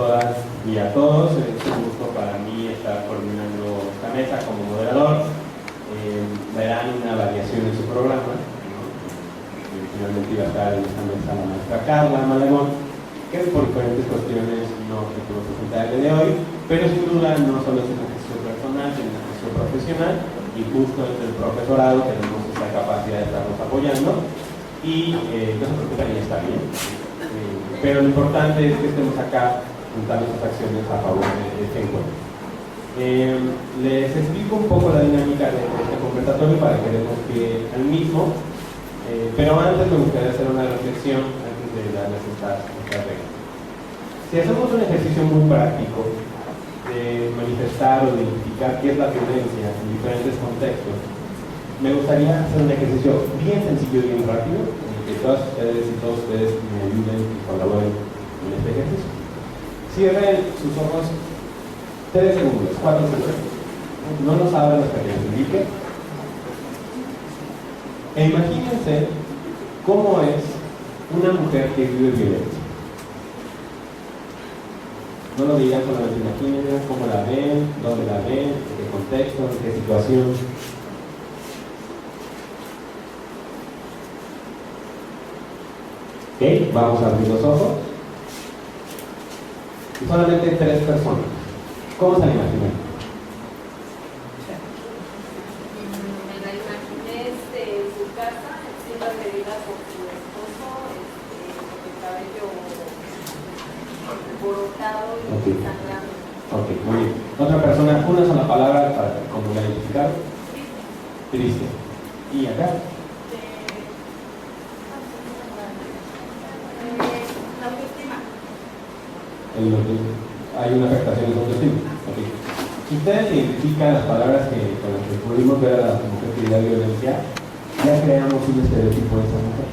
todas y a todos. Es un gusto para mí estar coordinando esta mesa como moderador. Verán una variación en su programa, ¿no? Finalmente iba a estar en esta mesa la maestra Carla Malemón, que por diferentes cuestiones no se pudo presentar el día de hoy, pero sin duda no solo es un ejercicio personal, sino un ejercicio profesional, y justo desde el profesorado tenemos esta capacidad de estarnos apoyando, y no se preocupen, ya está bien. Pero lo importante es que estemos acá juntando estas acciones a favor de este encuentro. Les explico un poco la dinámica de este conversatorio para que veamos que al mismo, pero antes me gustaría hacer una reflexión antes de darles estas reglas. Si hacemos un ejercicio muy práctico de manifestar o de identificar qué es la violencia en diferentes contextos, me gustaría hacer un ejercicio bien sencillo y bien rápido, en el que todas ustedes y todos ustedes me ayuden y colaboren en este ejercicio. Cierren sus ojos 3 segundos, 4 segundos. No los abran hasta que les indique. E imagínense cómo es una mujer que vive violencia. No lo digan, solamente imaginen cómo la ven, dónde la ven, en qué contexto, en qué situación. Ok, vamos a abrir los ojos. Y solamente 3 personas. ¿Cómo se la imaginan? Me la imaginé en su casa, siendo agredida por su esposo, con el cabello alborotado y sangrando. Ok, muy bien. Otra persona, una sola palabra para como la identificar. Triste. ¿Y acá? La autoestima. Hay una afectación en su autoestima. Okay. Si ustedes identifican las palabras con las que pudimos ver a la mujer que vive violencia, ya creamos un estereotipo de esa mujer.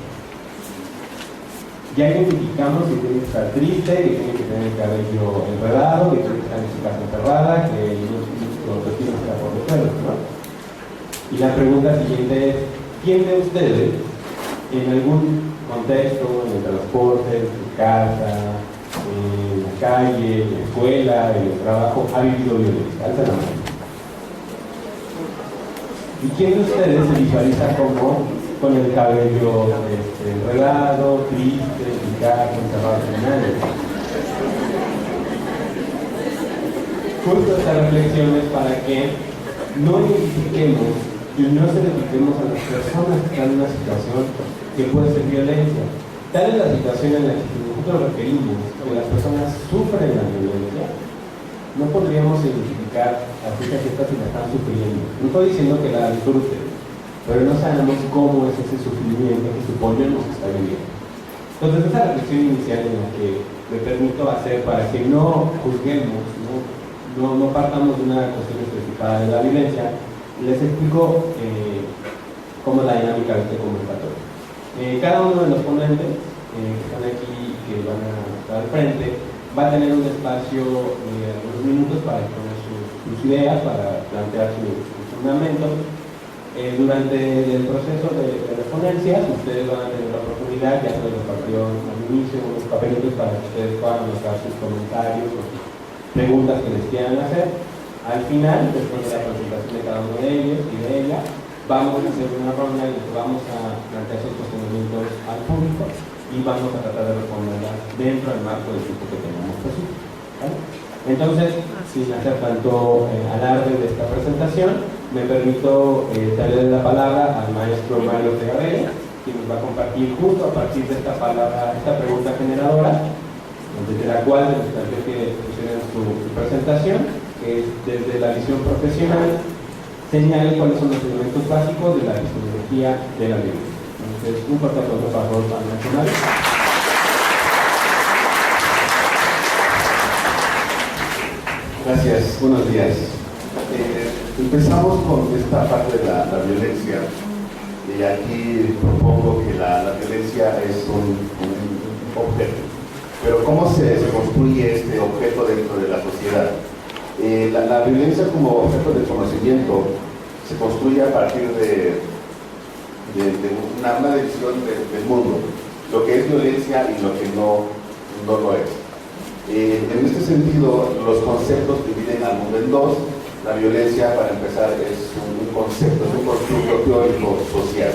Ya identificamos que tiene que estar triste, que tiene que tener el cabello enredado, que tiene que estar en su casa encerrada, que su autoestima está por los suelos, ¿no? Y la pregunta siguiente es: ¿quién de ustedes en algún contexto, en el transporte, en su casa, en la calle, en la escuela, en el trabajo, ha vivido violencia? Alza la mano. ¿Y quién de ustedes se visualiza como con el cabello enredado, triste, en casa, encerrado en nadie? Justo estas reflexiones para que no identifiquemos y no se dediquemos a las personas que están en una situación que puede ser violencia. Tal es la situación en la que nosotros requerimos que las personas sufren la violencia, no podríamos identificar a estas que la están sufriendo. No estoy diciendo que la disfruten, pero no sabemos cómo es ese sufrimiento que suponemos que está viviendo. Entonces, esa reflexión inicial en la que me permito hacer para que no juzguemos, no partamos de una cuestión especificada de la violencia, les explico cómo es la dinámica de este conversatorio. Cada uno de los ponentes que están aquí, que van a estar al frente, va a tener un espacio de algunos minutos para exponer sus ideas, para plantear sus fundamentos. Durante el proceso de las ponencias, ustedes van a tener la oportunidad, ya se les compartió al inicio, unos papelitos para que ustedes puedan anotar sus comentarios o sus preguntas que les quieran hacer. Al final, después de la presentación de cada uno de ellos y de ella, vamos a hacer una ronda en la que vamos a plantear sus cuestionamientos al público y vamos a tratar de responderlas dentro del marco del tiempo que tenemos posible. ¿Vale? Entonces, sin hacer tanto alarde de esta presentación, me permito darle la palabra al maestro Mario Ortega, quien nos va a compartir justo a partir de esta palabra, esta pregunta generadora, desde la cual me gustaría que pusieran su presentación, que es desde la visión profesional, señale cuáles son los elementos básicos de la epistemología de la violencia. Entonces, un fuerte aplauso para todos los nacionales. Gracias, buenos días. Empezamos con esta parte de la violencia. Y aquí propongo que la violencia es un objeto. Pero ¿cómo se construye este objeto dentro de la sociedad? La violencia como objeto de conocimiento se construye a partir de una decisión del mundo, lo que es violencia y lo que no lo es. En este sentido, los conceptos dividen al mundo en dos. La violencia, para empezar, es un concepto, es un constructo teórico social.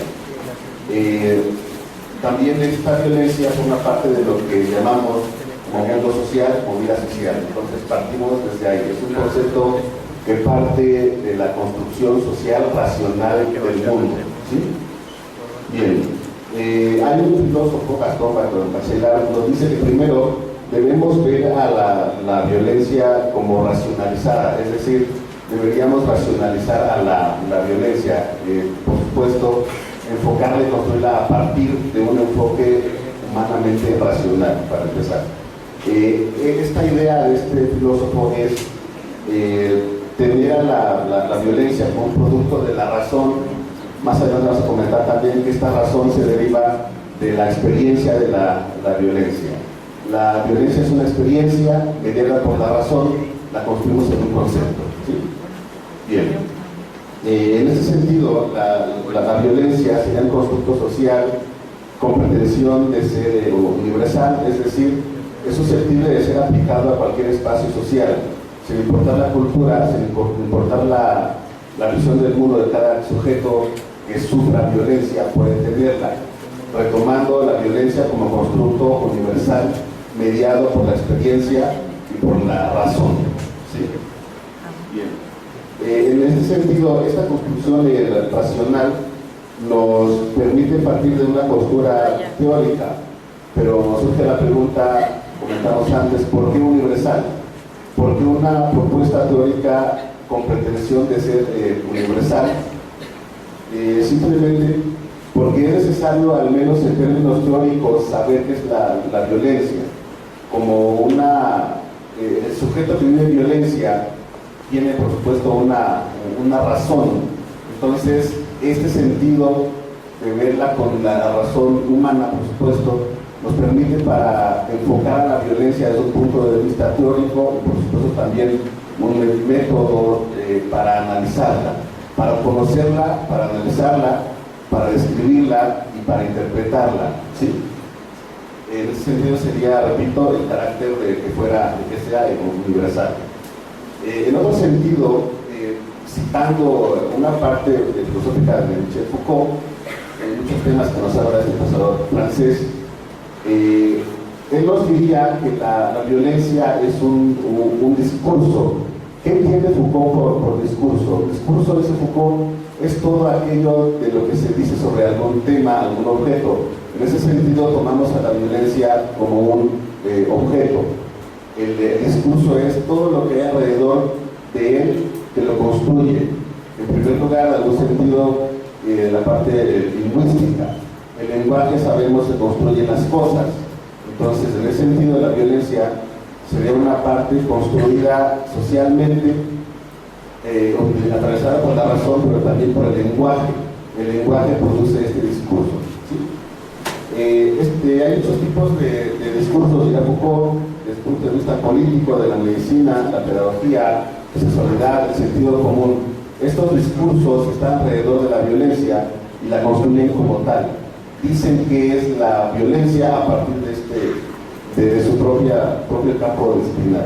También esta violencia forma parte de lo que llamamos como mundo social o vida social. Entonces partimos desde ahí. Es un concepto que parte de la construcción social racional del mundo, ¿sí? Bien, hay un filósofo, Gastón Bachelard, nos dice que primero debemos ver a la violencia como racionalizada, es decir, deberíamos racionalizar a la violencia, por supuesto, enfocarla y construirla a partir de un enfoque humanamente racional, para empezar. Esta idea de este filósofo es tener a la violencia como un producto de la razón. Más adelante vamos a comentar también que esta razón se deriva de la experiencia de la violencia. La violencia es una experiencia mediada por la razón, la construimos en un concepto, ¿sí? Bien, en ese sentido, la violencia sería un constructo social con pretensión de ser universal, es decir, es susceptible de ser aplicado a cualquier espacio social, sin importar la cultura, sin importar la visión del mundo de cada sujeto que sufra violencia, puede tenerla, retomando la violencia como constructo universal mediado por la experiencia y por la razón, ¿sí? Bien. En este sentido, esta construcción racional nos permite partir de una postura teórica, pero surge la pregunta, comentamos antes, ¿por qué universal? ¿Por qué una propuesta teórica con pretensión de ser universal? Simplemente porque es necesario, al menos en términos teóricos, saber qué es la violencia. Como el sujeto que vive violencia tiene, por supuesto, una razón. Entonces, este sentido de verla con la razón humana, por supuesto, nos permite para enfocar a la violencia desde un punto de vista teórico y, por supuesto, también un método para analizarla, para conocerla, para analizarla, para describirla y para interpretarla, ¿sí? En ese sentido sería, repito, el carácter de que sea universal. En otro sentido, citando una parte filosófica de Michel Foucault, en muchos temas que nos habla este pensador francés, él nos diría que la violencia es un discurso. ¿Qué entiende Foucault por discurso? El discurso, dice Foucault, es todo aquello de lo que se dice sobre algún tema, algún objeto. En ese sentido, tomamos a la violencia como un objeto. El discurso es todo lo que hay alrededor de él que lo construye. En primer lugar, en algún sentido, la parte lingüística. El lenguaje, sabemos, se construyen las cosas. Entonces, en ese sentido, la violencia sería una parte construida socialmente, atravesada por la razón, pero también por el lenguaje. El lenguaje produce este discurso, ¿sí? Hay muchos tipos de discursos, dirá Foucault, desde el punto de vista político, de la medicina, la pedagogía, la sexualidad, el sentido común. Estos discursos están alrededor de la violencia y la construyen como tal. Dicen que es la violencia a partir de su propio campo disciplinar.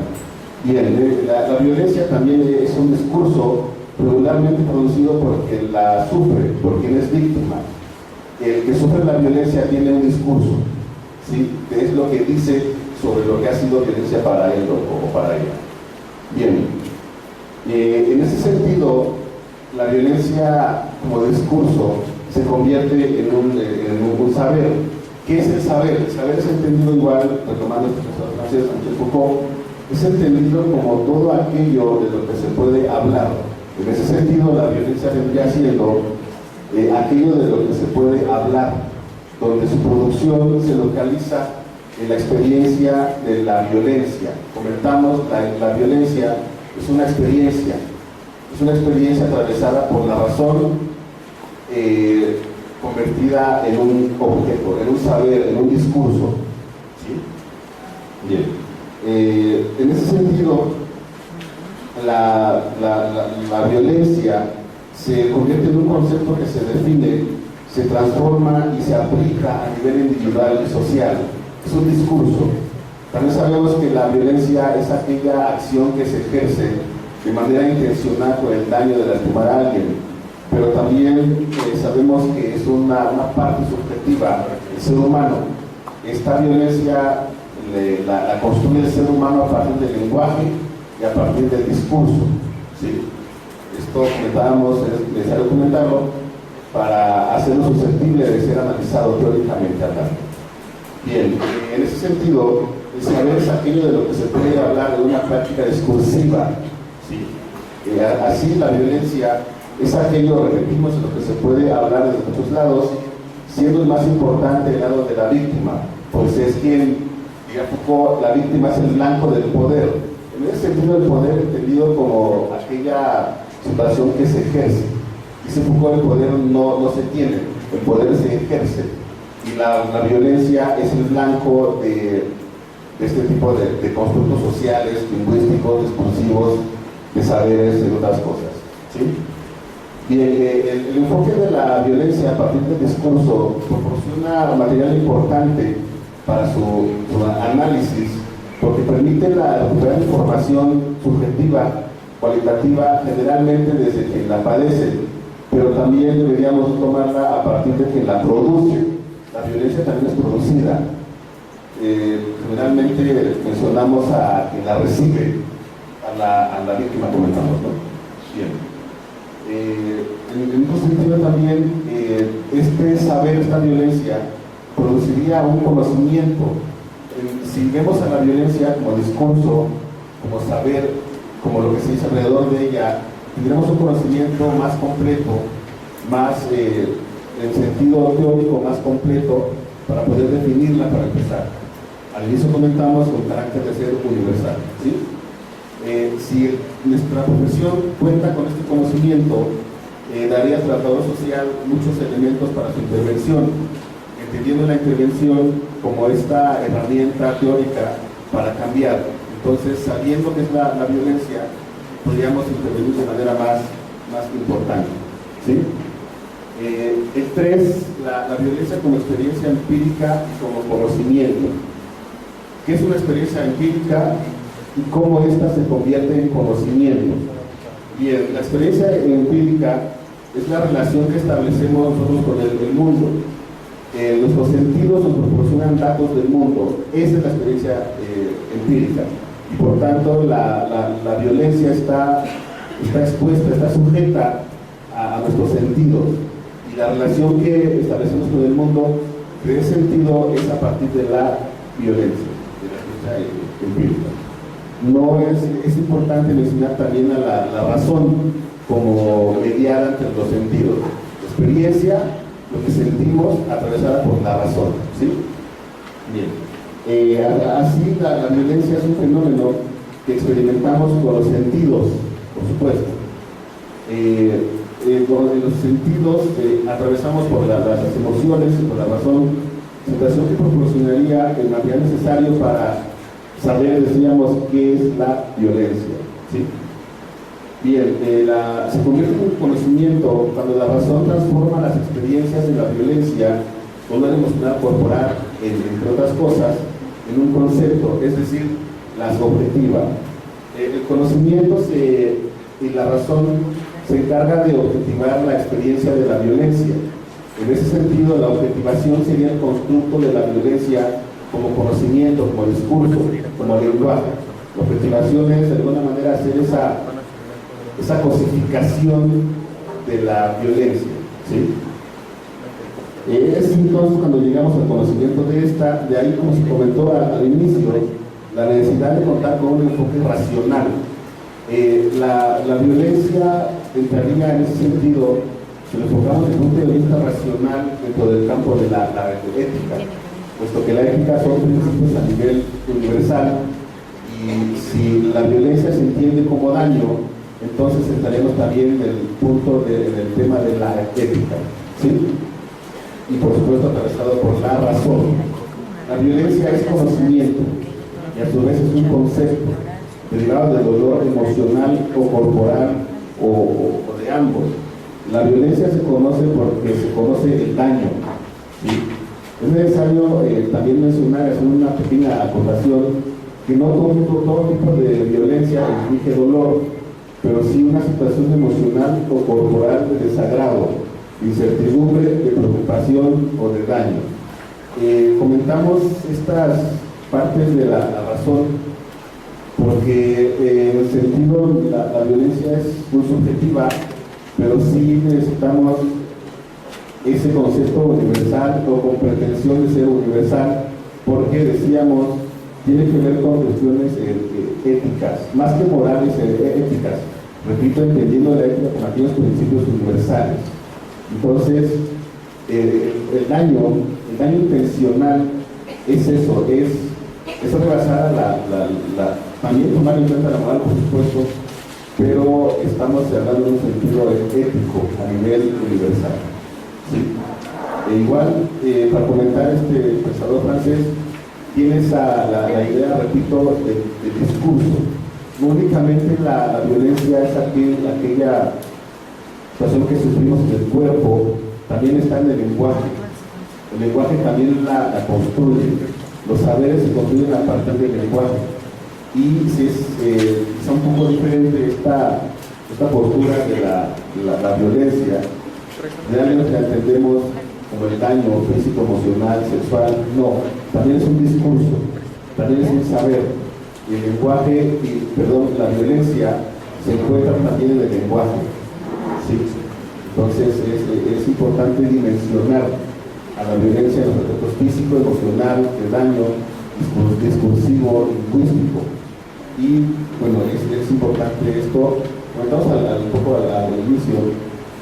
Bien, la violencia también es un discurso regularmente producido por quien la sufre, por quien es víctima. El que sufre la violencia tiene un discurso, ¿sí? Que es lo que dice sobre lo que ha sido violencia para él o para ella. Bien, en ese sentido, la violencia como discurso se convierte en un saber. ¿Qué es el saber? El saber es entendido igual, retomando el profesor francés Michel Foucault, es entendido como todo aquello de lo que se puede hablar. En ese sentido, la violencia vendría siendo aquello de lo que se puede hablar, donde su producción se localiza en la experiencia de la violencia. Comentamos, la violencia es una experiencia atravesada por la razón, convertida en un objeto, en un saber, en un discurso, ¿sí? Bien. En ese sentido, la violencia se convierte en un concepto que se define, se transforma y se aplica a nivel individual y social. Es un discurso. También sabemos que la violencia es aquella acción que se ejerce de manera intencional con el daño de lastimar a alguien, pero también sabemos que es una parte subjetiva del ser humano. Esta violencia la construye el ser humano a partir del lenguaje y a partir del discurso, ¿sí? Esto comentábamos, es necesario comentarlo para hacerlo susceptible de ser analizado teóricamente hablando. Bien, en ese sentido, el saber es aquello de lo que se puede hablar de una práctica discursiva, ¿sí? Así la violencia es aquello, repetimos, en lo que se puede hablar desde muchos lados, siendo el más importante el lado de la víctima, pues es quien, diría Foucault, la víctima es el blanco del poder. En ese sentido, el poder entendido como aquella situación que se ejerce. Dice Foucault, el poder no se tiene, el poder se ejerce. Y la violencia es el blanco de este tipo de constructos sociales, lingüísticos, discursivos, de saberes y otras cosas, ¿sí? Y el enfoque de la violencia a partir del discurso proporciona material importante para su análisis, porque permite recuperar información subjetiva, cualitativa, generalmente desde quien la padece, pero también deberíamos tomarla a partir de quien la produce. La violencia también es producida. Generalmente mencionamos a quien la recibe, a la víctima, comentamos, ¿no? Bien. En otro sentido también, este saber, esta violencia, produciría un conocimiento. Si vemos a la violencia como discurso, como saber, como lo que se dice alrededor de ella, tendremos un conocimiento más completo, más en sentido teórico más completo, para poder definirla para empezar. Al inicio comentamos el carácter de ser universal, ¿sí? Si nuestra profesión cuenta con este conocimiento, daría al tratador social muchos elementos para su intervención, entendiendo la intervención como esta herramienta teórica para cambiar. Entonces, sabiendo que es la violencia, podríamos intervenir de manera más importante, ¿sí? El 3, la violencia como experiencia empírica y como conocimiento. ¿Qué es una experiencia empírica y cómo ésta se convierte en conocimiento? Bien, la experiencia empírica es la relación que establecemos nosotros con el mundo. Nuestros sentidos nos proporcionan datos del mundo. Esa es la experiencia empírica. Y por tanto, la violencia está expuesta, está sujeta a nuestros sentidos. Y la relación que establecemos con el mundo, en ese sentido, es a partir de la violencia, de la experiencia empírica. No es importante mencionar también a la razón como mediada entre los sentidos. La experiencia, lo que sentimos, atravesada por la razón, ¿sí? Bien. Así la violencia es un fenómeno que experimentamos con los sentidos, por supuesto. En los sentidos atravesamos por las emociones y por la razón, situación que proporcionaría el material necesario para saber, decíamos, qué es la violencia, ¿sí? Bien, se convierte en un conocimiento cuando la razón transforma las experiencias de la violencia con una emocional corporal, entre otras cosas, en un concepto, es decir, las objetiva. El conocimiento y la razón se encarga de objetivar la experiencia de la violencia. En ese sentido, la objetivación sería el constructo de la violencia como conocimiento, como discurso, como lenguaje. La objetivación es, de alguna manera, hacer esa cosificación de la violencia, ¿sí? Es entonces cuando llegamos al conocimiento de ahí, como se comentó al inicio, la necesidad de contar con un enfoque racional. La violencia entraría en ese sentido, si lo enfocamos desde un punto de vista racional dentro del campo de la ética, puesto que la ética son principios a nivel universal, y si la violencia se entiende como daño, entonces entraremos también en el punto del tema de la ética, ¿sí? Y por supuesto atravesado por la razón. La violencia es conocimiento y a su vez es un concepto derivado del dolor emocional o corporal o de ambos. La violencia se conoce porque se conoce el daño, ¿sí? Es necesario también mencionar, hacer una pequeña acotación, que no todo tipo de violencia inflige dolor, pero sí una situación emocional o corporal de desagrado, incertidumbre, de preocupación o de daño. Comentamos estas partes de la razón porque en el sentido la violencia es muy subjetiva, pero sí necesitamos ese concepto universal o con pretensión de ser universal, porque decíamos, tiene que ver con cuestiones éticas, más que morales, éticas. Repito, entendiendo la ética como aquellos principios universales. Entonces, el daño intencional es eso, es rebasar también tomar en cuenta la moral, por supuesto, pero estamos hablando de un sentido ético a nivel universal. ¿Sí? Igual, para comentar, este pensador francés tiene la idea, repito, del discurso. No únicamente la violencia es aquella situación que sufrimos en el cuerpo, también está en el lenguaje. El lenguaje también la construye. Los saberes se construyen a partir del lenguaje. Y si es un poco diferente esta postura de la violencia. Realmente la entendemos como el daño físico, emocional, sexual. No, también es un discurso, también es un saber. Y el lenguaje, la violencia se encuentra también en el lenguaje. ¿Sí? Entonces es importante dimensionar a la violencia en los aspectos físico, emocional, de daño, discursivo, lingüístico. Y bueno, es importante esto. Comentamos un poco al inicio,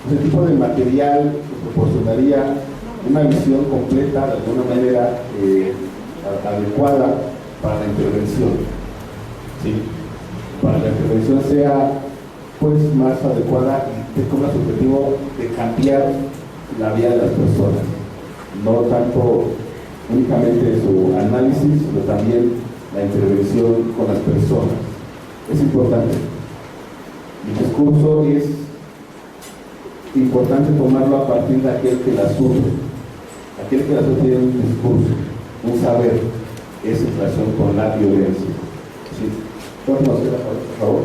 ese tipo de material proporcionaría una visión completa, de alguna manera adecuada para la intervención. ¿Sí? Para que la intervención sea pues más adecuada y tenga el objetivo de cambiar la vida de las personas, no tanto únicamente su análisis, sino también la intervención con las personas. Es importante. El discurso es importante tomarlo a partir de aquel que la sufre. Aquel que la sufre tiene un discurso, un saber, es en relación con la violencia. ¿Sí? ¿Puedo conocer, por favor?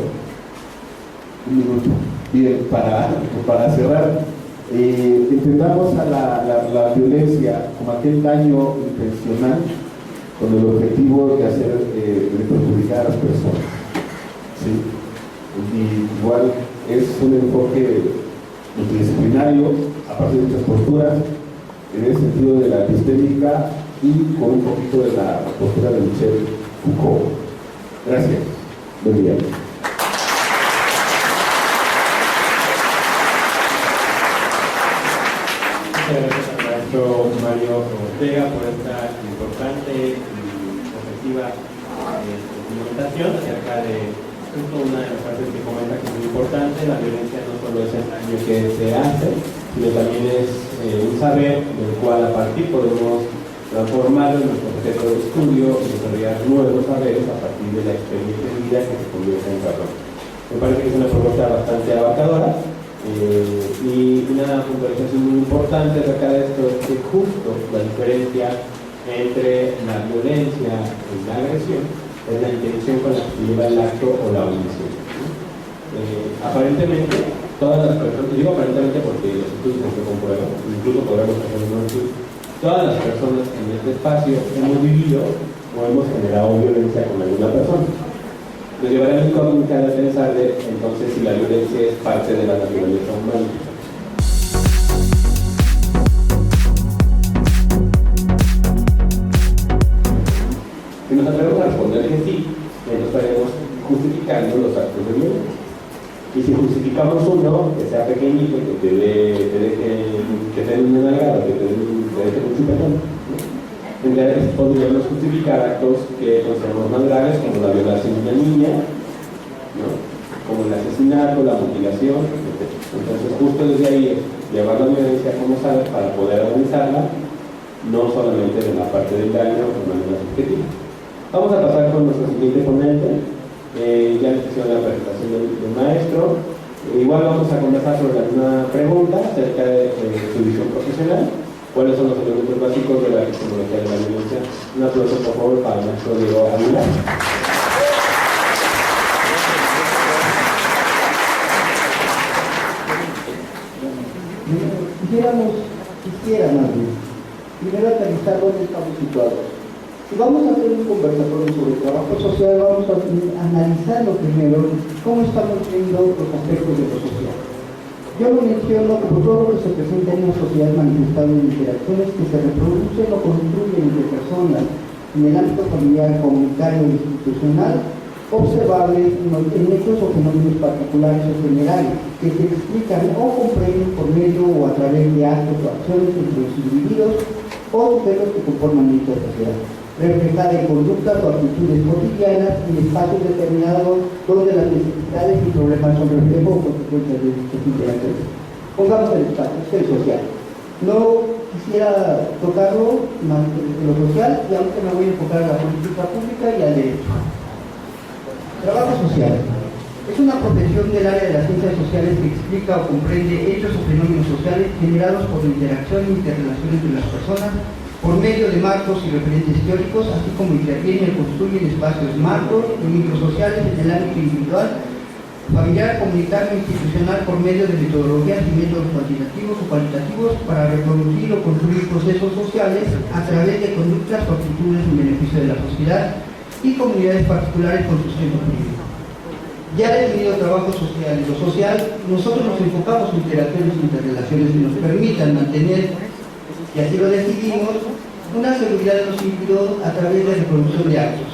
Un minuto. Bien, para cerrar, entendamos a la violencia como aquel daño intencional con el objetivo de perjudicar a las personas. ¿Sí? Y igual es un enfoque multidisciplinario a partir de muchas posturas, en el sentido de la epistémica y con un poquito de la postura de Michel Foucault. Gracias. Buen día. Muchas gracias al maestro Mario Ortega por esta importante y objetiva documentación acerca de justo una de las partes que comenta que es muy importante. La violencia no solo es el daño que se hace, sino también es un saber del cual a partir podemos transformarlo en nuestro objeto de estudio y desarrollar nuevos saberes a partir de la experiencia de vida que se convierte en razón. Me parece que es una propuesta bastante abarcadora. Y una puntualización muy importante acerca de esto es que justo la diferencia entre la violencia y la agresión es la intención con la que se lleva el acto o la omisión. Aparentemente, todas las personas, digo aparentemente porque los estudios se comprueban, incluso podremos hacer un estudio, todas las personas en este espacio hemos vivido o hemos generado violencia con alguna persona. Nos llevará a la incógnita de pensar entonces si la violencia es parte de la naturaleza humana. Si nos atrevemos a responder que sí, entonces estaremos justificando los actos de violencia. Y si justificamos uno, que sea pequeñito, que te den una nalgada, que te deje un chupetón, entonces podríamos justificar actos que consideramos más graves, como la violación de una niña, ¿no? Como el asesinato, la mutilación, etc. Entonces justo desde ahí es llevar la violencia como sabe para poder analizarla, no solamente de la parte del daño de manera subjetiva. Vamos a pasar con nuestro siguiente ponente. Ya les hicieron la presentación del maestro. Igual vamos a conversar sobre alguna pregunta acerca de su visión profesional. cuáles son los elementos básicos de la epistemología de la violencia. Un aplauso por favor para el maestro Diego Ávila. Quisiera más bien, primero aterrizar dónde estamos situados. Si vamos a hacer un conversatorio sobre trabajo social, vamos a analizarlo primero, cómo estamos viendo los aspectos de lo social. Yo lo menciono como todo lo que se presenta en una sociedad manifestado en interacciones que se reproducen o construyen entre personas en el ámbito familiar, comunitario e institucional, observables en hechos o fenómenos particulares o generales, que se explican o comprenden por medio o a través de actos o acciones entre los individuos o sujetos que conforman dicha sociedad, reflejada en conductas o actitudes cotidianas en espacios determinados donde las necesidades y problemas son reflejo o consecuencias de dichas interacciones. Pongamos el espacio, es el social. No quisiera tocarlo más que lo social, y aunque me voy a enfocar a la política pública y al derecho. Trabajo social. Es una profesión del área de las ciencias sociales que explica o comprende hechos o fenómenos sociales generados por la interacción e interrelación entre las personas por medio de marcos y referentes teóricos, así como interviene y construye en espacios macro y microsociales en el ámbito individual, familiar, comunitario e institucional por medio de metodologías y métodos cuantitativos o cualitativos para reproducir o construir procesos sociales a través de conductas o actitudes en beneficio de la sociedad y comunidades particulares con sustento jurídico. Ya definido trabajo social y lo social, nosotros nos enfocamos en interacciones e interrelaciones que nos permitan mantener, y así lo decidimos, una seguridad de los individuos a través de reproducción de actos.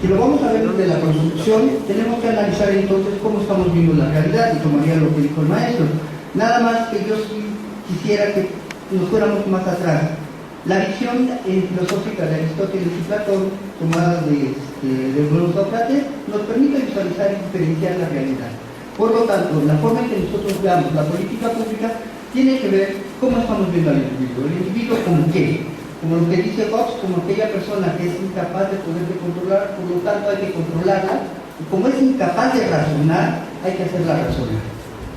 Si lo vamos a ver desde la construcción, tenemos que analizar entonces cómo estamos viendo la realidad, y tomaría lo que dijo el maestro. Nada más que yo sí quisiera que nos fuéramos más atrás. La visión filosófica de Aristóteles y Platón, tomada de Sócrates, nos permite visualizar y diferenciar la realidad. Por lo tanto, la forma en que nosotros veamos la política pública tiene que ver cómo estamos viendo al individuo. El individuo como qué, como lo que dice Hobbes, como aquella persona que es incapaz de poderse controlar, por lo tanto hay que controlarla, y como es incapaz de razonar, hay que hacerla razonar.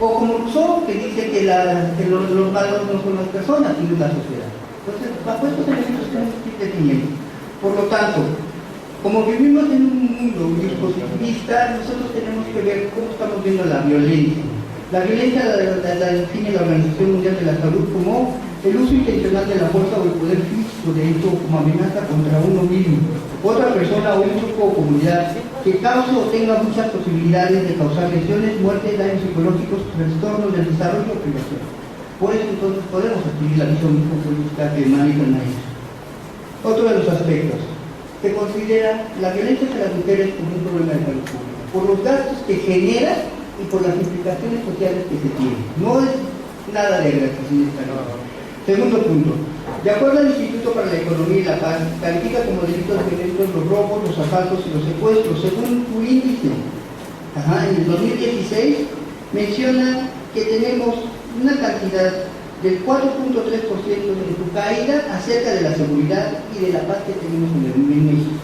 O como Rousseau, que dice que los malos no son las personas, sino la sociedad. Entonces, bajo estos elementos tenemos que ir definiendo. Por lo tanto, como vivimos en un mundo dispositivista, nosotros tenemos que ver cómo estamos viendo la violencia. La violencia la define la Organización Mundial de la Salud como el uso intencional de la fuerza o el poder físico de hecho como amenaza contra uno mismo, otra persona o un grupo o comunidad que cause o tenga muchas posibilidades de causar lesiones, muertes, daños psicológicos, trastornos del desarrollo o privación. Por eso entonces podemos adquirir la visión política que maneja el maestro. Otro de los aspectos, se considera la violencia de las mujeres como un problema de salud pública, por los gastos que genera y por las implicaciones sociales que se tienen. No es nada de gratis en esta norma. Segundo punto, de acuerdo al Instituto para la Economía y la Paz, califica como delitos violentos los robos, los asaltos y los secuestros, según un índice. En el 2016 menciona que tenemos una cantidad del 4.3% de su caída acerca de la seguridad y de la paz que tenemos en México.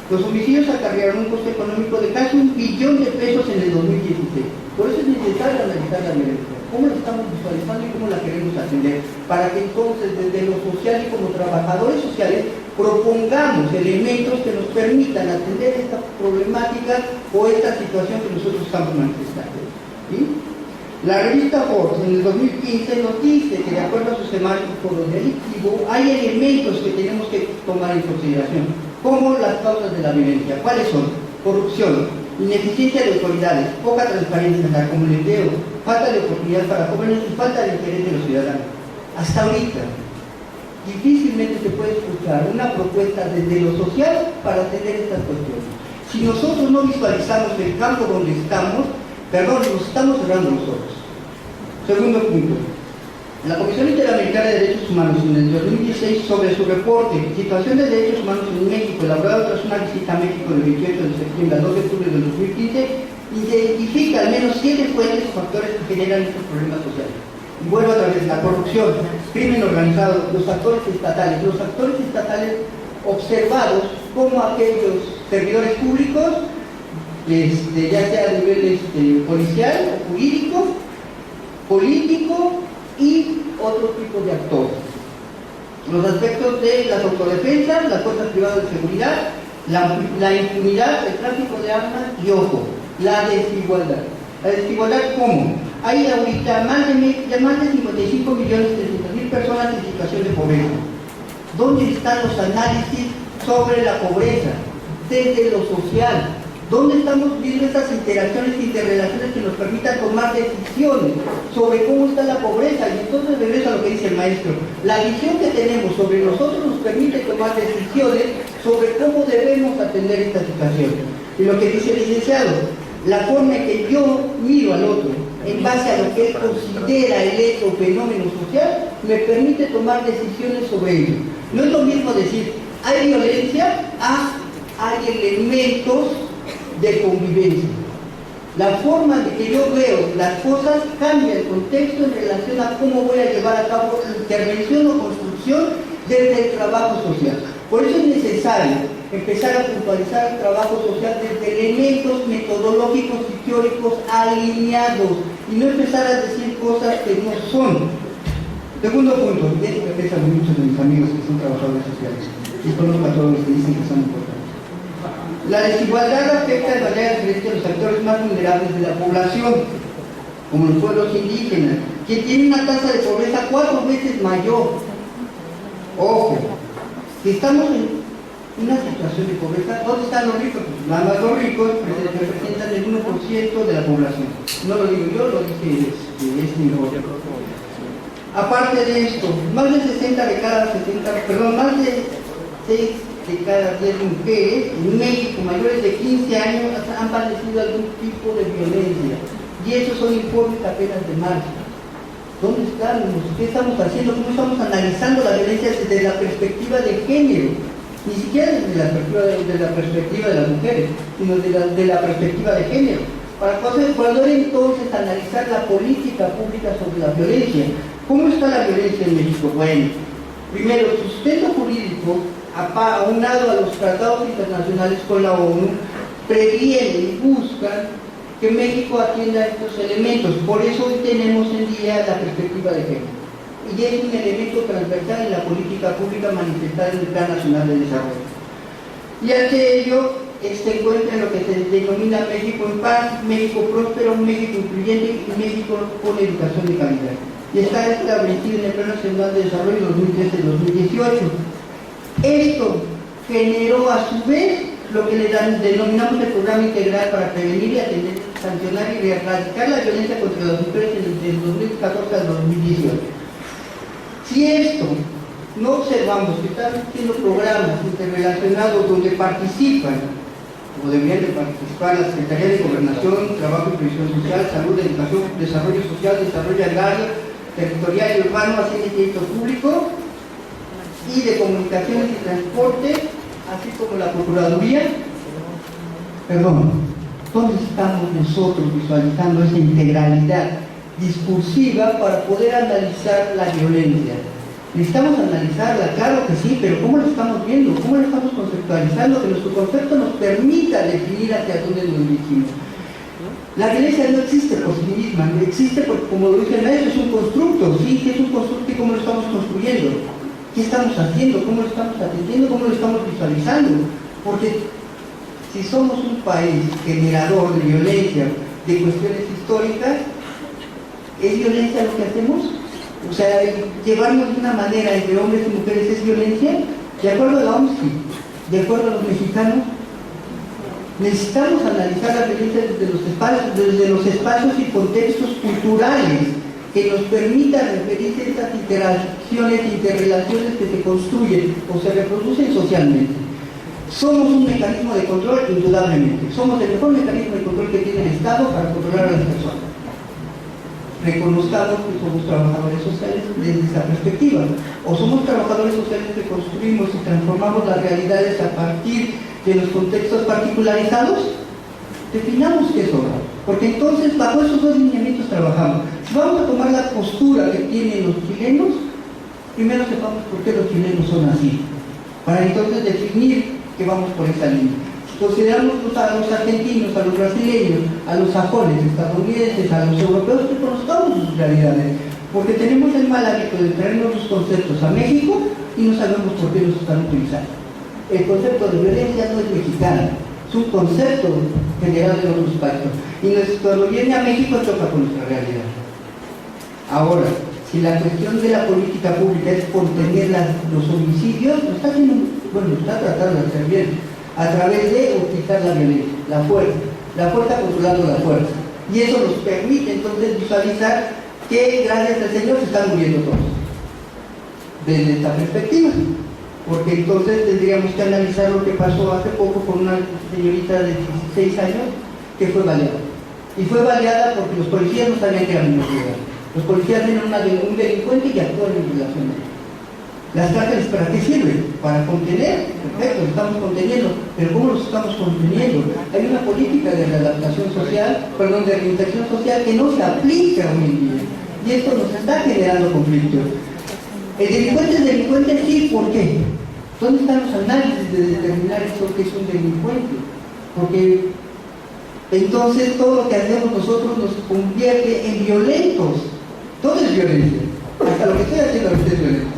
Los homicidios acarrearon un costo económico de casi $1 billón en el 2016. Por eso es necesario analizar la violencia, cómo la estamos visualizando y cómo la queremos atender, para que entonces desde lo social y como trabajadores sociales propongamos elementos que nos permitan atender esta problemática o esta situación que nosotros estamos manifestando. ¿Sí? La revista Forbes en el 2015 nos dice que de acuerdo a su semáforo delictivo hay elementos que tenemos que tomar en consideración, como las causas de la violencia. ¿Cuáles son? Corrupción, ineficiencia de autoridades, poca transparencia en la comunidad, falta de oportunidad para jóvenes y falta de interés de los ciudadanos. Hasta ahorita, difícilmente se puede escuchar una propuesta desde lo social para atender estas cuestiones. Si nosotros no visualizamos el campo donde estamos, nos estamos cerrando los ojos. Segundo punto. La Comisión Interamericana de Derechos Humanos en el 2016 sobre su reporte Situación de Derechos Humanos en México, elaborado tras una visita a México del 28 de septiembre al 2 de octubre del 2015, identifica al menos 7 fuentes o factores que generan estos problemas sociales. Y vuelvo a través de la corrupción, crimen organizado, los actores estatales observados como aquellos servidores públicos, ya sea a nivel policial o jurídico, político y otro tipo de actores. Los aspectos de las autodefensas, las fuerzas privadas de seguridad, la impunidad, el tráfico de armas y, ojo, la desigualdad. ¿La desigualdad cómo? Hay ahorita más de 55 millones de personas en situación de pobreza. ¿Dónde están los análisis sobre la pobreza? Desde lo social. ¿Dónde estamos viendo esas interacciones e interrelaciones que nos permitan tomar decisiones sobre cómo está la pobreza? Y entonces regreso a lo que dice el maestro. La visión que tenemos sobre nosotros nos permite tomar decisiones sobre cómo debemos atender esta situación. Y lo que dice el licenciado, la forma en que yo miro al otro, en base a lo que él considera el hecho o fenómeno social, me permite tomar decisiones sobre ello. No es lo mismo decir, hay violencia, hay elementos de convivencia. La forma en que yo veo las cosas cambia el contexto en relación a cómo voy a llevar a cabo intervención o construcción desde el trabajo social. Por eso es necesario empezar a puntualizar el trabajo social desde elementos metodológicos y teóricos alineados y no empezar a decir cosas que no son. Segundo punto, y esto me pesa muchos de mis amigos que son trabajadores sociales y conozco a todos los que dicen que son importantes. La desigualdad afecta de manera diferente a los sectores más vulnerables de la población, como los pueblos indígenas, que tienen una tasa de pobreza 4 veces mayor. Ojo, si estamos en una situación de pobreza, ¿dónde están los ricos? Pues nada más los ricos representan el 1% de la población. No lo digo yo, lo dice mi novio. Aparte de esto, más de 60 de cada 70, perdón, más de 6 de cada 10 mujeres en México mayores de 15 años han padecido algún tipo de violencia. Y esos son informes apenas de marzo. ¿Dónde estamos? ¿Qué estamos haciendo? ¿Cómo estamos analizando la violencia desde la perspectiva de género? Ni siquiera desde la perspectiva de las mujeres, sino de la perspectiva de género. Para poder entonces analizar la política pública sobre la violencia. ¿Cómo está la violencia en México? Bueno, primero, su sustento jurídico, aunado a los tratados internacionales con la ONU, previene y busca que México atienda estos elementos. Por eso hoy tenemos en día la perspectiva de género. Y es un elemento transversal en la política pública manifestada en el Plan Nacional de Desarrollo. Y ante ello, se encuentra en lo que se denomina México en paz, México próspero, México incluyente y México con educación de calidad. Y está establecido en el Plan Nacional de Desarrollo 2013-2018. Esto generó a su vez lo que le denominamos el Programa Integral para Prevenir y Atender, Sancionar y Erradicar la Violencia contra las Mujeres desde el 2014 al 2018. Si esto no observamos que están haciendo programas interrelacionados donde participan, como deberían de participar la Secretaría de Gobernación, Trabajo y Previsión Social, Salud, Educación, Desarrollo Social, Desarrollo Agrario, Territorial y Urbano, Hacienda y Crédito Público, y de Comunicaciones y Transporte, así como la Procuraduría, ¿dónde estamos nosotros visualizando esa integralidad discursiva para poder analizar la violencia? Necesitamos analizarla, claro que sí, pero ¿cómo lo estamos viendo? ¿Cómo lo estamos conceptualizando? Que nuestro concepto nos permita definir hacia dónde nos dirigimos. La violencia no existe por sí misma, existe porque, como lo dice el maestro, es un constructo, sí, es un constructo y cómo lo estamos construyendo. ¿Qué estamos haciendo? ¿Cómo lo estamos atendiendo? ¿Cómo lo estamos visualizando? Porque si somos un país generador de violencia, de cuestiones históricas, ¿es violencia lo que hacemos? O sea, llevarnos de una manera entre hombres y mujeres es violencia, de acuerdo a la OMS, de acuerdo a los mexicanos. Necesitamos analizar la violencia desde los espacios y contextos culturales que nos permitan referirse a estas interacciones e interrelaciones que se construyen o se reproducen socialmente. Somos un mecanismo de control, indudablemente. Somos el mejor mecanismo de control que tiene el Estado para controlar a las personas. Reconozcamos que somos trabajadores sociales desde esa perspectiva. O somos trabajadores sociales que construimos y transformamos las realidades a partir de los contextos particularizados. Definamos qué es obra, porque entonces bajo esos dos lineamientos trabajamos. Si vamos a tomar la postura que tienen los chilenos, primero sepamos por qué los chilenos son así, para entonces definir que vamos por esa línea. Si consideramos a los argentinos, a los brasileños, a los sajones, estadounidenses, a los europeos, que conozcamos sus realidades, porque tenemos el mal hábito de traernos los conceptos a México y no sabemos por qué los están utilizando. El concepto de violencia no es mexicano, es un concepto general de otros países. Y cuando viene a México choca con nuestra realidad. Ahora, si la cuestión de la política pública es contener los homicidios, lo está haciendo, bueno, está tratando de hacer bien, a través de utilizar la violencia, la fuerza controlando la fuerza. Y eso nos permite entonces visualizar que gracias al Señor se están muriendo todos. Desde esta perspectiva. Porque entonces tendríamos que analizar lo que pasó hace poco con una señorita de 16 años que fue baleada. Y fue baleada porque los policías no sabían que era menor de edad. Los policías eran un delincuente y actúan en violación. ¿Las cárceles para qué sirven? Para contener. Perfecto, los estamos conteniendo. Pero ¿cómo los estamos conteniendo? Hay una política de readaptación social, de reinserción social que no se aplica hoy en día. Y esto nos está generando conflictos. El delincuente es delincuente, sí, ¿por qué? ¿Dónde están los análisis de determinar esto que es un delincuente? Porque entonces todo lo que hacemos nosotros nos convierte en violentos. Todo es violencia. Hasta lo que estoy haciendo ahorita es violencia.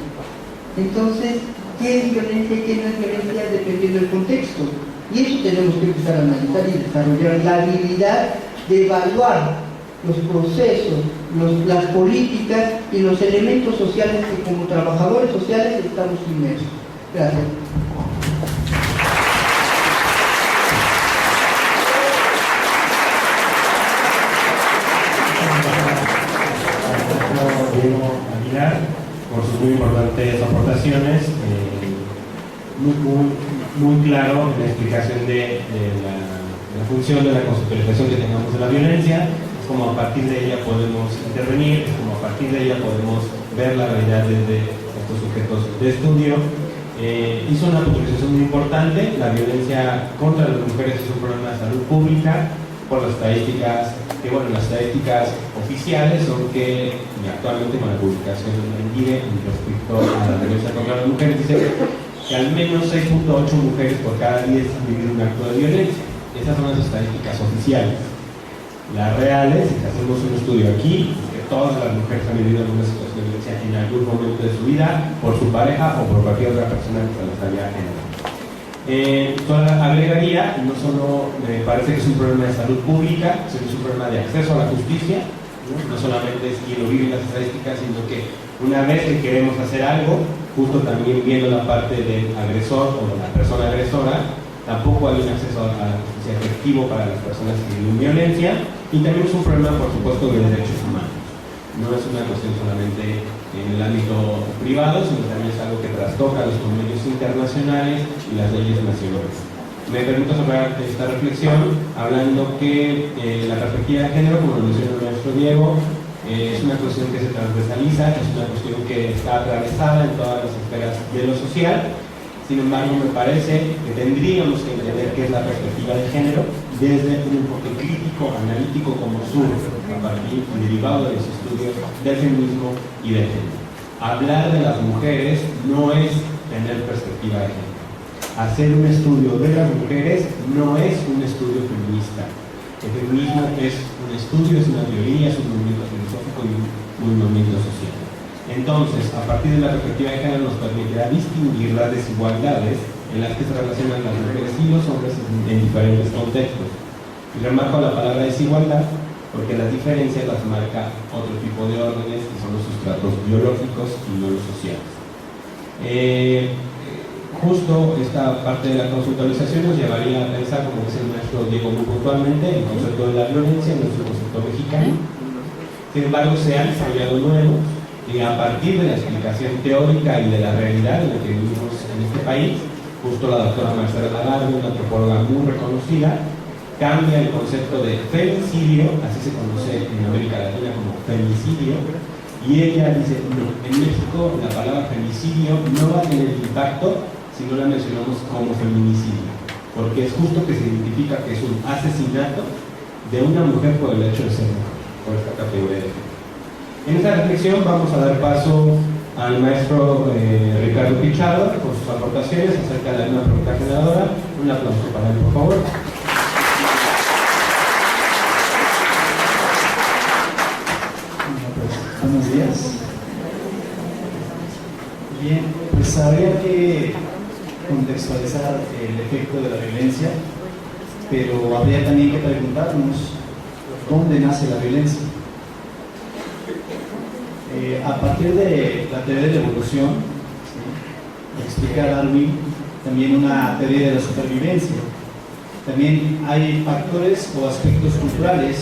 Entonces, ¿qué es violencia y qué no es violencia? Dependiendo del contexto. Y eso tenemos que empezar a analizar y desarrollar la habilidad de evaluar los procesos, las políticas y los elementos sociales que como trabajadores sociales estamos inmersos. Gracias. Diego Aguilar, por sus muy importantes aportaciones, muy claro en la explicación de la función de la conceptualización que tengamos de la violencia. Es como a partir de ella podemos intervenir, es como a partir de ella podemos ver la realidad desde estos sujetos de estudio. Hizo una puntualización muy importante: la violencia contra las mujeres es un problema de salud pública, por las estadísticas, las estadísticas oficiales son que actualmente con la publicación del INDIRE respecto a la violencia contra las mujeres, dice que al menos 6.8 mujeres por cada 10 han vivido un acto de violencia. Esas son las estadísticas oficiales. Las reales, si hacemos un estudio aquí, que todas las mujeres han vivido alguna situación de violencia en algún momento de su vida, por su pareja o por cualquier otra persona que se las haya generado. Agregaría, no solo me parece que es un problema de salud pública, sino es un problema de acceso a la justicia. No solamente es quien lo vive en las estadísticas, sino que una vez que queremos hacer algo, justo también viendo la parte del agresor o de la persona agresora, tampoco hay un acceso a la justicia efectivo para las personas que viven violencia. Y también es un problema, por supuesto, de derechos humanos. No es una cuestión solamente en el ámbito privado, sino también es algo que trastoca los convenios internacionales y las leyes nacionales. Me permito cerrar esta reflexión hablando que la perspectiva de género, como lo mencionó el maestro Diego, es una cuestión que se transversaliza, es una cuestión que está atravesada en todas las esferas de lo social. Sin embargo, me parece que tendríamos que entender qué es la perspectiva de género desde un enfoque crítico, analítico, como surge a partir y derivado de los estudios del feminismo y del género. Hablar de las mujeres no es tener perspectiva de género. Hacer un estudio de las mujeres no es un estudio feminista. El feminismo es un estudio, es una teoría, es un movimiento filosófico y un movimiento social. Entonces, a partir de la perspectiva de género nos permitirá distinguir las desigualdades en las que se relacionan las mujeres y los hombres en diferentes contextos. Y remarco la palabra desigualdad porque las diferencias las marca otro tipo de órdenes que son los sustratos biológicos y no los sociales. Justo esta parte de la conceptualización nos llevaría a pensar, como dice el maestro Diego muy puntualmente, el concepto de la violencia no es un concepto mexicano. Sin embargo, se han desarrollado nuevos y a partir de la explicación teórica y de la realidad en la que vivimos en este país, justo la doctora Marcela Lagarde, una antropóloga muy reconocida, cambia el concepto de femicidio, así se conoce en América Latina como femicidio, y ella dice, no, en México la palabra femicidio no va a tener impacto si no la mencionamos como feminicidio, porque es justo que se identifica que es un asesinato de una mujer por el hecho de ser mujer, por esta categoría de género. En esta reflexión vamos a dar paso al maestro Ricardo Pichardo con sus aportaciones acerca de una pregunta generadora. Un aplauso para él, por favor. Buenos días. días. Bien, pues habría que contextualizar el efecto de la violencia, pero habría también que preguntarnos dónde nace la violencia. A partir de la teoría de la evolución, ¿sí?, explica Darwin también una teoría de la supervivencia. También hay factores o aspectos culturales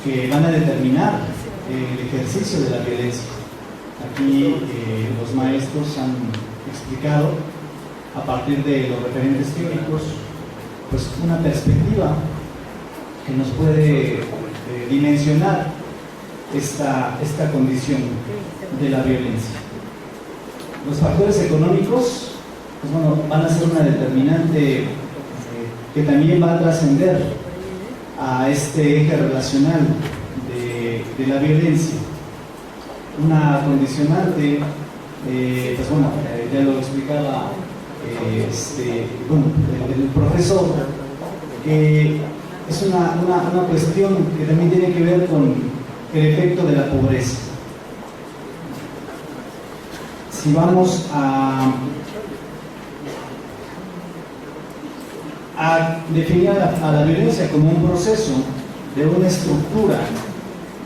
que van a determinar el ejercicio de la violencia. Aquí los maestros han explicado, a partir de los referentes teóricos, pues una perspectiva que nos puede dimensionar esta condición de la violencia. Los factores económicos, pues bueno, van a ser una determinante que también va a trascender a este eje relacional de la violencia. Una condicionante, pues bueno, ya lo explicaba el profesor, es una cuestión que también tiene que ver con el efecto de la pobreza. Si vamos a definir a la violencia como un proceso de una estructura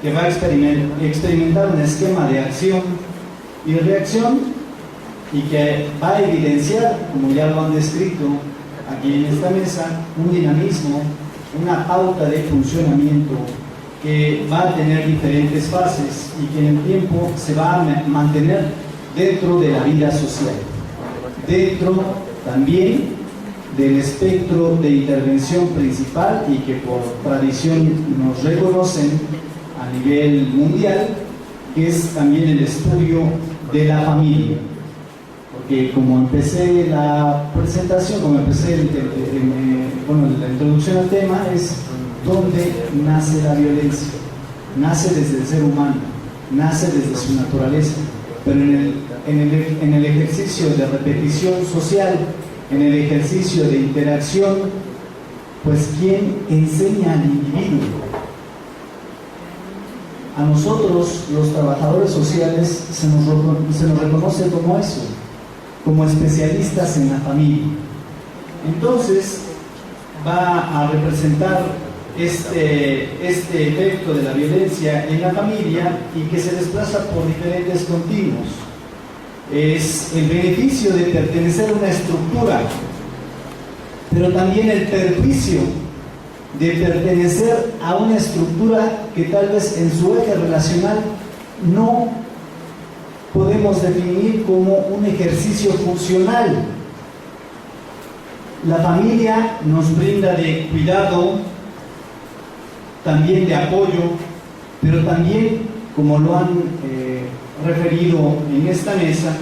que va a experimentar un esquema de acción y reacción y que va a evidenciar, como ya lo han descrito aquí en esta mesa, un dinamismo, una pauta de funcionamiento que va a tener diferentes fases y que en el tiempo se va a mantener dentro de la vida social, dentro también del espectro de intervención principal y que por tradición nos reconocen a nivel mundial, que es también el estudio de la familia. Porque como empecé la presentación, como empecé la introducción al tema, es dónde nace la violencia. Nace desde el ser humano, nace desde su naturaleza, pero en el ejercicio de repetición social, en el ejercicio de interacción, pues ¿quién enseña al individuo? A nosotros, los trabajadores sociales, se nos reconoce como eso, como especialistas en la familia. Entonces, va a representar este efecto de la violencia en la familia y que se desplaza por diferentes continuos. Es el beneficio de pertenecer a una estructura, pero también el perjuicio de pertenecer a una estructura que tal vez en su eje relacional no podemos definir como un ejercicio funcional. La familia nos brinda de cuidado, también de apoyo, pero también, como lo han referido en esta mesa,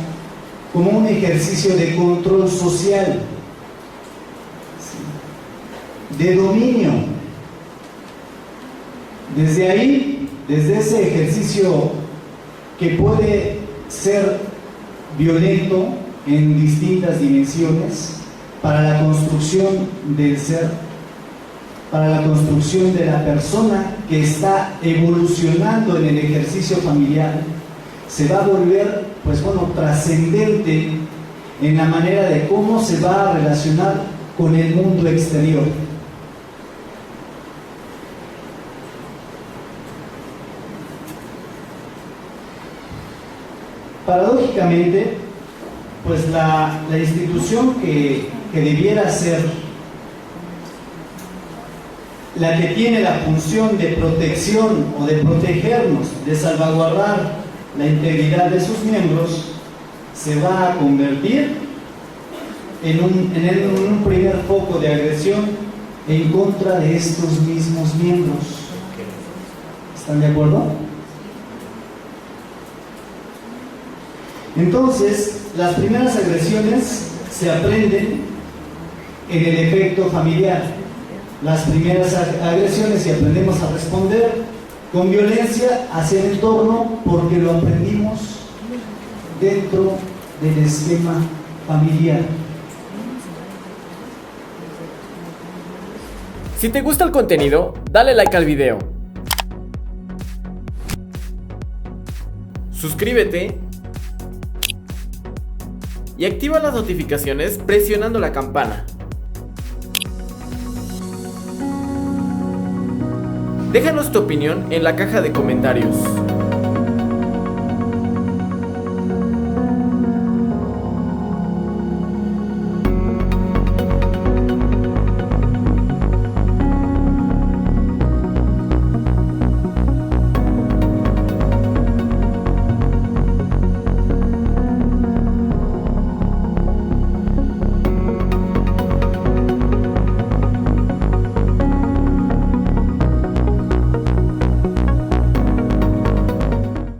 como un ejercicio de control social, de dominio. Desde ahí, desde ese ejercicio que puede ser violento en distintas dimensiones para la construcción del ser, para la construcción de la persona que está evolucionando en el ejercicio familiar, se va a volver, pues bueno, trascendente en la manera de cómo se va a relacionar con el mundo exterior. Paradójicamente, pues la institución que debiera ser la que tiene la función de protección o de protegernos, de salvaguardar la integridad de sus miembros, se va a convertir en un primer foco de agresión en contra de estos mismos miembros. ¿Están de acuerdo? Entonces, las primeras agresiones se aprenden en el efecto familiar. Las primeras agresiones, si aprendemos a responder con violencia hacia el entorno, porque lo aprendimos dentro del esquema familiar. Si te gusta el contenido, dale like al video. suscríbete y activa las notificaciones presionando la campana. Déjanos tu opinión en la caja de comentarios.